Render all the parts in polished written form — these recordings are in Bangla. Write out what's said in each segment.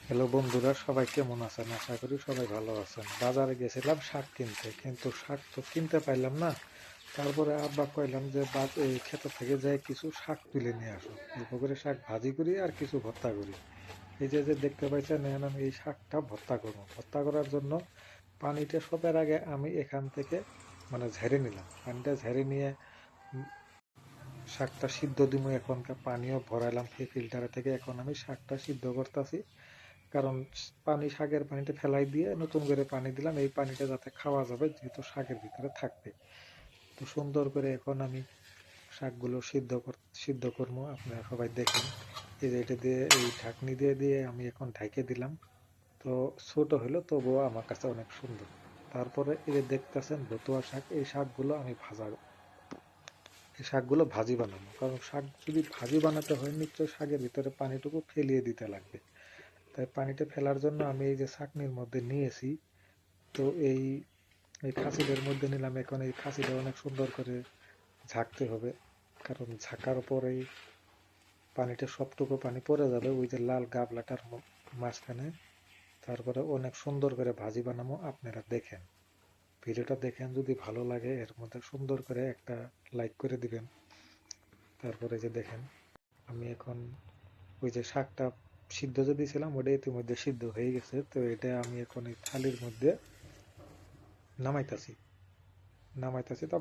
হ্যালো বন্ধুরা, সবাই কেমন আছেন? আশা করি সবাই ভালো আছেন। বাজারে গেছিলাম শাক কিনতে, কিন্তু শাক তো কিনতে পাইলাম না। তারপরে আব্বা কইলাম যে এই ক্ষেত থেকে যাই কিছু শাক তুলে নিয়ে আসো, অল্প করে শাক ভাজি করি আর কিছু ভর্তা করি। এই যে যে দেখতে পাইছেন, এখন আমি এই শাকটা ভর্তা করবো। ভর্তা করার জন্য পানিটা সবার আগে আমি এখান থেকে মানে ঝেড়ে নিলাম। পানিটা ঝেড়ে নিয়ে শাকটা সিদ্ধ দিমু। এখনকার পানিও ভরাইলাম ফিল্টারে থেকে। এখন আমি শাকটা সিদ্ধ করতেছি, কারণ শাকের পানিটা ফেলাই দিয়ে নতুন করে পানি দিলাম। এই পানিটা যাতে খাওয়া যাবে, যেহেতু শাকের ভিতরে থাকবে। তো সুন্দর করে এখন আমি শাকগুলো সিদ্ধ করবো। আপনারা সবাই দেখেন, এই যে এটা দিয়ে এই ঢাকনি দিয়ে দিয়ে আমি এখন ঢাকে দিলাম। তো ছোট হলো, তবুও আমার কাছে অনেক সুন্দর। তারপরে এই যে দেখতেছেন বতুয়া শাক, এই শাকগুলো আমি এই শাকগুলো ভাজি বানাবো। কারণ শাক যদি ভাজি বানাতে হয়, নিশ্চয়ই শাকের ভিতরে পানিটুকু ফেলিয়ে দিতে লাগবে। তাই পানিটা ফেলার জন্য আমি এই যে ছাঁকনির মধ্যে নিয়েছি। তো এই এই খাসিটার মধ্যে নিলাম। এখন এই খাসিটা অনেক সুন্দর করে ঝাঁকতে হবে, কারণ ঝাঁকার পরেই পানিটা সবটুকু পানি পড়ে যাবে ওই যে লাল গাবলাটার মাঝখানে। তারপরে অনেক সুন্দর করে ভাজি বানাবো। আপনারা দেখেন, ভিডিওটা দেখেন, যদি ভালো লাগে এর মধ্যে সুন্দর করে একটা লাইক করে দিবেন। তারপরে যে দেখেন, আমি এখন ওই যে শাকটা সিদ্ধ যে দিয়েছিলাম, ওটা ইতিমধ্যে সিদ্ধ হয়ে গেছে। তো এটা আমি এখন এই থালির মধ্যে নামাইতাছি নামাইতাছি তো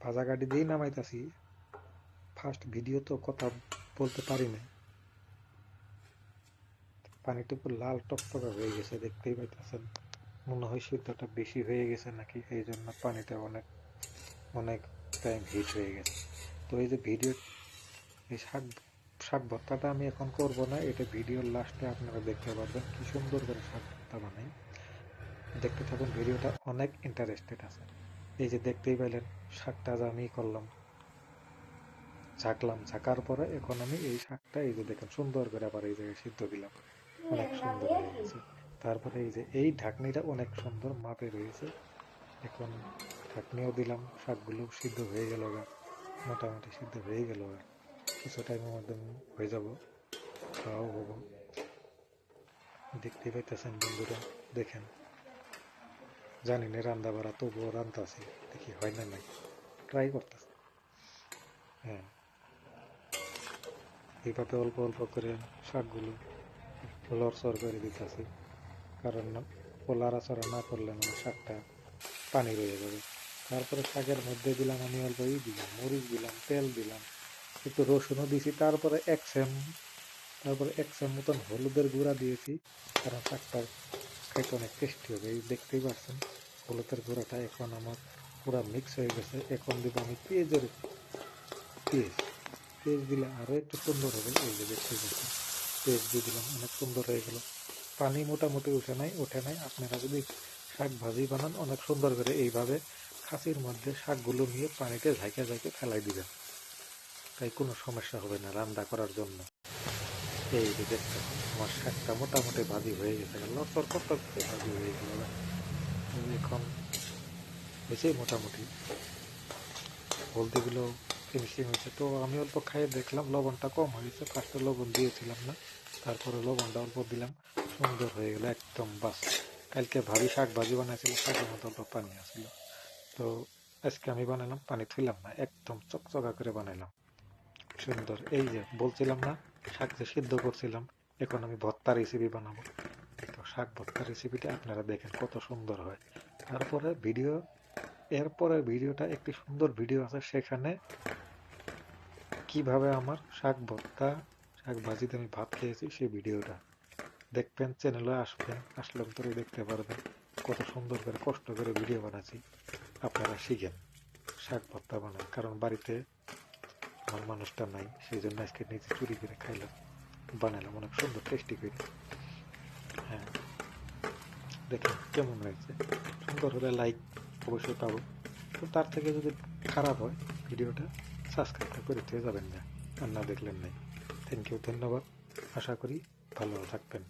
ভাজা গাড়ি দিয়েই নামাইতাছি। ফার্স্ট ভিডিও তো কথা বলতে পারি না। পানিটুকু লাল টকটকা হয়ে গেছে, দেখতেই পাইতেছেন। মনে হয় সিদ্ধটা বেশি হয়ে গেছে নাকি, এই জন্য পানিটা অনেক অনেক টাইম হিট হয়ে গেছে। তো এই যে এই শাক শাক ভর্তাটা আমি এখন করব না, এটা ভিডিওর লাস্টে আপনারা দেখতে পারবেন কি সুন্দর করে শাক ভর্তা বানাই। দেখতে থাকুন, ভিডিওটা অনেক ইন্টারেস্টেড আছে। এই যে দেখতেই পাইলেন, শাকটা আমি করলাম, ঝাঁকার পরে এখন আমি এই শাকটা এই যে দেখেন সুন্দর করে আবার এই জায়গায় সিদ্ধ দিলাম। অনেক সুন্দর হয়ে গেছে। তারপরে এই যে এই ঢাকনিটা অনেক সুন্দর মাপে রয়েছে। এখন ঢাকনিও দিলাম, শাকগুলো সিদ্ধ হয়ে গেল গা, মোটামুটি সিদ্ধ হয়ে গেল গা। কিছু টাইমের মধ্যে হয়ে যাব, খাওয়াও হবো। দেখতে পাইতেছেন বন্ধুরা, দেখেন। জানি না রান্না বাড়া, তবুও রান্তাছি, দেখি হয় না নাই, ট্রাই করতেছি। হ্যাঁ, এইভাবে অল্প অল্প করে শাকগুলো লড়চড় করে দিতেছি, কারণ লাড়াচাড়া না করলে মানে শাকটা পানি রয়ে যাবে। তারপরে শাকের মধ্যে দিলাম আমি অল্প দিলাম মরিচ, দিলাম তেল, দিলাম একটু রসুনও দিয়েছি। তারপরে 1 চামচ মতন হলুদের গুঁড়া দিয়েছি, কারণ শাকটা খাইতে অনেক টেস্টি হবে। এই দেখতেই পাচ্ছেন হলুদের গুঁড়াটা এখন আমার পুরা মিক্স হয়ে গেছে। এখন দিব আমি পেঁয়াজ পেঁয়াজ দিলে আরো একটু সুন্দর হবে। এই যে দেখতেই পাচ্ছেন, পেঁয়াজ দিয়ে দিলাম, অনেক সুন্দর হয়ে গেল। পানি মোটামুটি ওঠে নাই। আপনারা যদি শাক ভাজি বানান, অনেক সুন্দর করে এইভাবে খাসির মধ্যে শাকগুলো নিয়ে পানিতে ঝাঁকে ঝাঁকে ফেলাই দিবেন, তাই কোনো সমস্যা হবে না রান্না করার জন্য। এই যে দেখতে, আমার শাকটা মোটামুটি ভাজি হয়ে গেছে, লড়চড় করতে করতে ভাজি হয়ে গেল। এখন হয়েছে মোটামুটি, হলদিগুলো ফিনিশিং হয়েছে। তো আমি অল্প খাইয়ে দেখলাম, লবণটা কম হয়েছে। ফার্স্টে লবণ দিয়েছিলাম না, তারপরে লবণটা অল্প দিলাম, সুন্দর হয়ে গেল একদম। বাস, কালকে শাক ভাজি বানাইছিল, শাকের মতো অল্প পানি আসছিল। তো আজকে আমি বানালাম, পানি থইলাম না, একদম চকচকা করে বানাইলাম, সুন্দর। এই যে বলছিলাম না, শাক যে সিদ্ধ করছিলাম, এখন আমি ভর্তা রেসিপি বানাবো। তো শাক ভর্তা রেসিপিটা আপনারা দেখেন কত সুন্দর হয়। তারপরে এরপরের ভিডিওটা একটি সুন্দর ভিডিও আছে, সেখানে কিভাবে আমার শাক ভর্তা, শাক ভাজিতে আমি ভাত খেয়েছি সেই ভিডিওটা দেখবেন। চ্যানেলে আসলে পরে দেখতে পারবেন কত সুন্দর করে কষ্ট করে ভিডিও বানাচ্ছি। আপনারা শিখেন শাক ভর্তা বানান, কারণ বাড়িতে আমার মানুষটা নাই, সেই জন্য আজকে নিজে চুরি করে খাইলাম, বানালাম অনেক সুন্দর টেস্টি করে। হ্যাঁ, দেখেন কেমন হয়েছে। সুন্দর হলে লাইক অবশ্যই পাবো। তো তার থেকে যদি খারাপ হয় ভিডিওটা, সাবস্ক্রাইবটা করে দিয়ে যাবেন না, আর না দেখলেন নাই। থ্যাংক ইউ, ধন্যবাদ। আশা করি ভালো থাকবেন।